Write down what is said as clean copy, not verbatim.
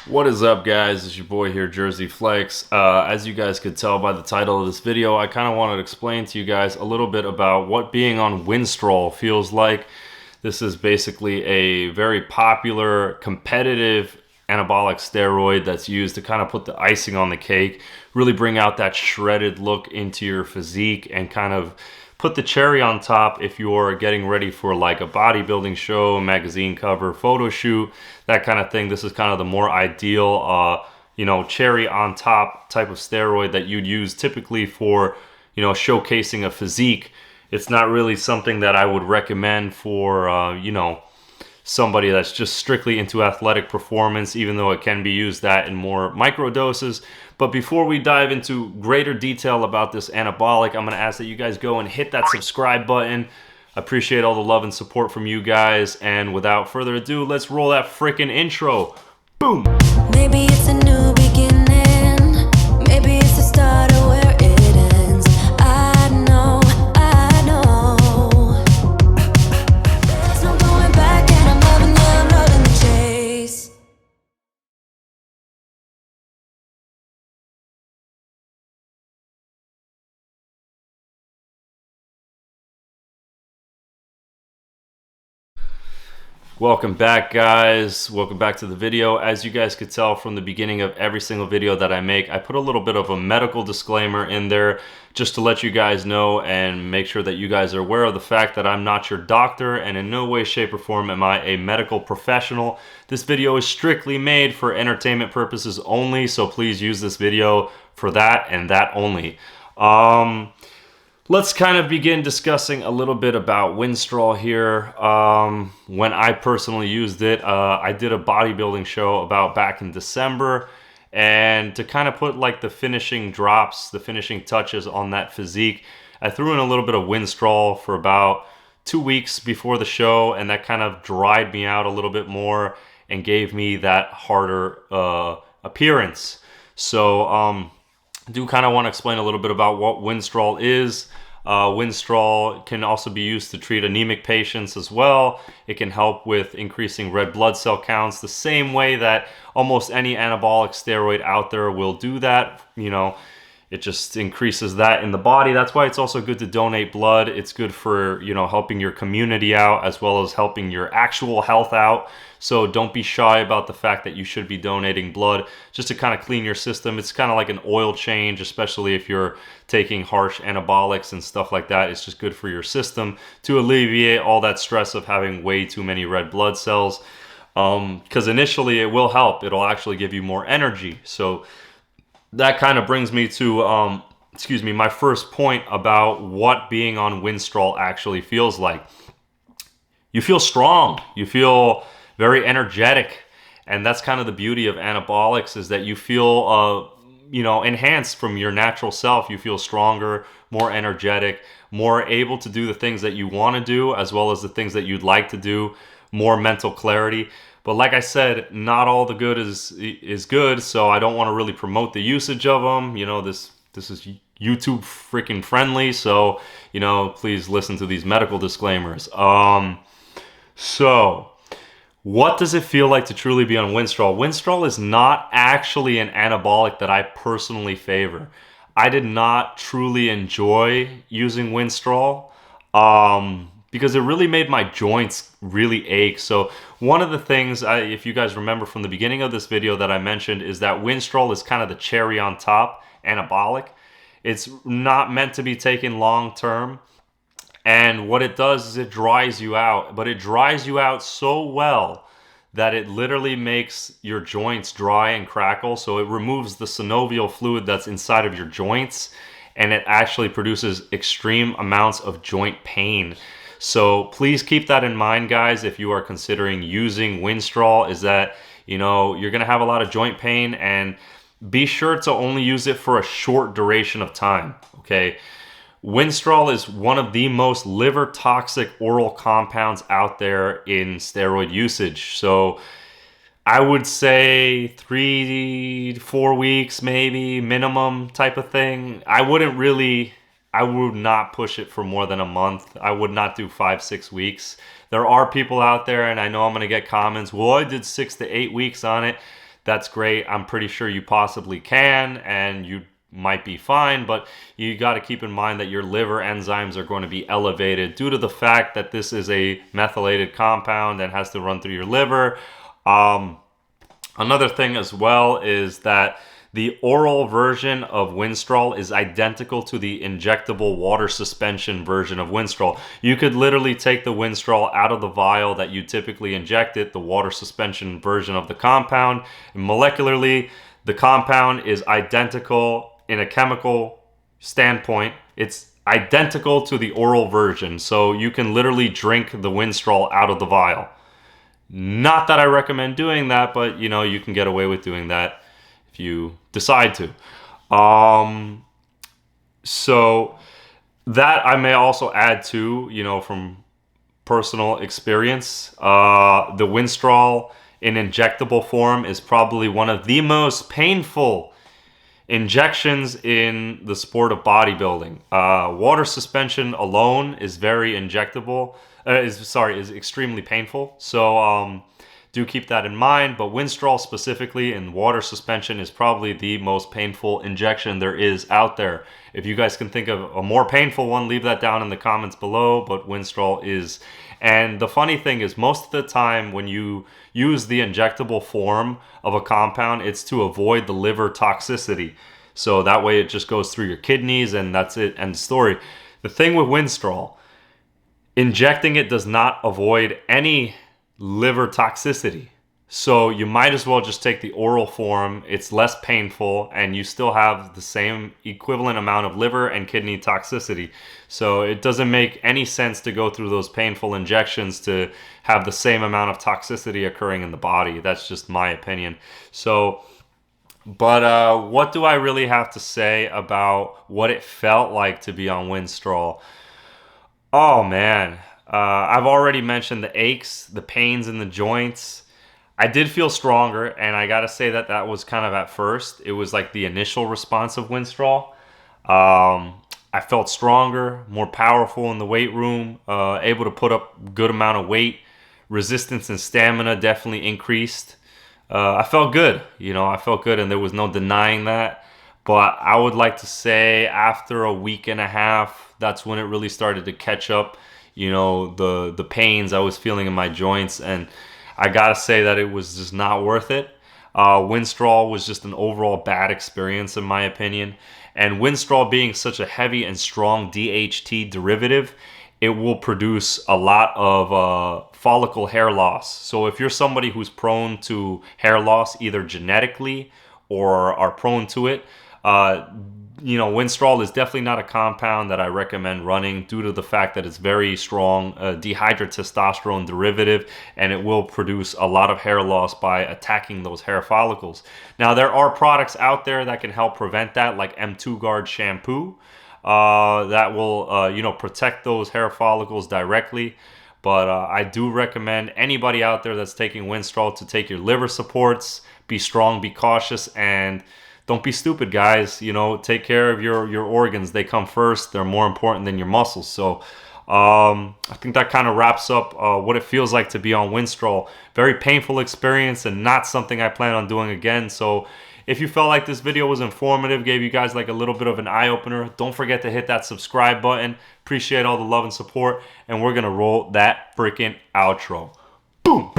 What is up, guys? It's your boy here, Jersey Flakes. As you guys could tell by the title of this video, I kind of wanted to explain to you guys a little bit about what being on Winstrol feels like. This is basically a very popular, competitive anabolic steroid that's used to kind of put the icing on the cake, really bring out that shredded look into your physique and kind of put the cherry on top if you're getting ready for like a bodybuilding show, magazine cover, photo shoot, that kind of thing. This is kind of the more ideal, cherry on top type of steroid that you'd use typically for, showcasing a physique. It's not really something that I would recommend for, somebody that's just strictly into athletic performance, even though it can be used that in more micro doses. But before we dive into greater detail about this anabolic, I'm going to ask that you guys go and hit that subscribe button. I appreciate all the love and support from you guys. And without further ado, let's roll that freaking intro. Boom! Maybe it's a new beginning. Maybe it's the start of where it ends. I know. There's no going back, and I'm loving the chase. Welcome back, guys. Welcome back to the video. As you guys could tell from the beginning of every single video that I make, I put a little bit of a medical disclaimer in there just to let you guys know and make sure that you guys are aware of the fact that I'm not your doctor, and in no way, shape, or form am I a medical professional. This video is strictly made for entertainment purposes only, so please use this video for that and that only. Let's kind of begin discussing a little bit about Winstrol here. When I personally used it, I did a bodybuilding show about back in December, and to kind of put like the finishing drops, the finishing touches on that physique, I threw in a little bit of Winstrol for about 2 weeks before the show, and that kind of dried me out a little bit more and gave me that harder appearance. So I do kind of want to explain a little bit about what Winstrol is. Winstrol can also be used to treat anemic patients as well. It can help with increasing red blood cell counts the same way that almost any anabolic steroid out there will do that. It just increases that in the body. That's why it's also good to donate blood. It's good for, helping your community out as well as helping your actual health out. So don't be shy about the fact that you should be donating blood just to kind of clean your system. It's kind of like an oil change, especially if you're taking harsh anabolics and stuff like that. It's just good for your system to alleviate all that stress of having way too many red blood cells. Because initially it will help. It'll actually give you more energy. So that kind of brings me to, my first point about what being on Winstrol actually feels like. You feel strong. You feel very energetic. And that's kind of the beauty of anabolics, is that you feel, enhanced from your natural self. You feel stronger, more energetic, more able to do the things that you want to do, as well as the things that you'd like to do, more mental clarity. But like I said, not all the good is good, so I don't want to really promote the usage of them. This is YouTube freaking friendly, so, please listen to these medical disclaimers. So, what does it feel like to truly be on Winstrol? Winstrol is not actually an anabolic that I personally favor. I did not truly enjoy using Winstrol. Because it really made my joints really ache. So one of the things, if you guys remember from the beginning of this video that I mentioned, is that Winstrol is kind of the cherry on top anabolic. It's not meant to be taken long term. And what it does is it dries you out. But it dries you out so well that it literally makes your joints dry and crackle. So it removes the synovial fluid that's inside of your joints. And it actually produces extreme amounts of joint pain. So please keep that in mind, guys, if you are considering using Winstrol, is that, you're going to have a lot of joint pain, and be sure to only use it for a short duration of time, okay? Winstrol is one of the most liver toxic oral compounds out there in steroid usage. So I would say 3 to 4 weeks, maybe minimum type of thing. I would not push it for more than a month. I would not do 5-6 weeks. There are people out there, and I know I'm going to get comments, well, I did 6 to 8 weeks on it. that's great. I'm pretty sure you possibly can, and you might be fine, but you got to keep in mind that your liver enzymes are going to be elevated due to the fact that this is a methylated compound and has to run through your liver. Another thing as well is that the oral version of Winstrol is identical to the injectable water suspension version of Winstrol. You could literally take the Winstrol out of the vial that you typically inject it, the water suspension version of the compound. And molecularly, the compound is identical in a chemical standpoint. It's identical to the oral version. So you can literally drink the Winstrol out of the vial. Not that I recommend doing that, but you can get away with doing that if you decide to. So that I may also add to, from personal experience, the Winstrol in injectable form is probably one of the most painful injections in the sport of bodybuilding. Water suspension alone is very injectable. Is extremely painful. So do keep that in mind. But Winstrol specifically in water suspension is probably the most painful injection there is out there. If you guys can think of a more painful one, leave that down in the comments below. But Winstrol is. And the funny thing is, most of the time when you use the injectable form of a compound, it's to avoid the liver toxicity. So that way it just goes through your kidneys and that's it, end story. The thing with Winstrol, injecting it does not avoid any liver toxicity. So you might as well just take the oral form. It's less painful and you still have the same equivalent amount of liver and kidney toxicity. So it doesn't make any sense to go through those painful injections to have the same amount of toxicity occurring in the body. That's just my opinion. So, but what do I really have to say about what it felt like to be on Winstrol? Oh man, I've already mentioned the aches, the pains in the joints. I did feel stronger, and I gotta say that was kind of at first. It was like the initial response of Winstrol. I felt stronger, more powerful in the weight room, able to put up good amount of weight. Resistance and stamina definitely increased. I felt good, I felt good, and there was no denying that. But I would like to say after a week and a half, that's when it really started to catch up, the pains I was feeling in my joints. And I gotta say that it was just not worth it. Winstrol was just an overall bad experience in my opinion. And Winstrol being such a heavy and strong DHT derivative, it will produce a lot of follicle hair loss. So if you're somebody who's prone to hair loss, either genetically or are prone to it, Winstrol is definitely not a compound that I recommend running due to the fact that it's very strong dihydrotestosterone derivative, and it will produce a lot of hair loss by attacking those hair follicles. Now, there are products out there that can help prevent that, like M2 Guard shampoo, that will, protect those hair follicles directly. But I do recommend anybody out there that's taking Winstrol to take your liver supports, be strong, be cautious, and don't be stupid, guys. Take care of your organs. They come first. They're more important than your muscles. So I think that kind of wraps up what it feels like to be on Winstrol. Very painful experience and not something I plan on doing again. So if you felt like this video was informative, gave you guys like a little bit of an eye-opener, don't forget to hit that subscribe button. Appreciate all the love and support. And we're going to roll that freaking outro. Boom!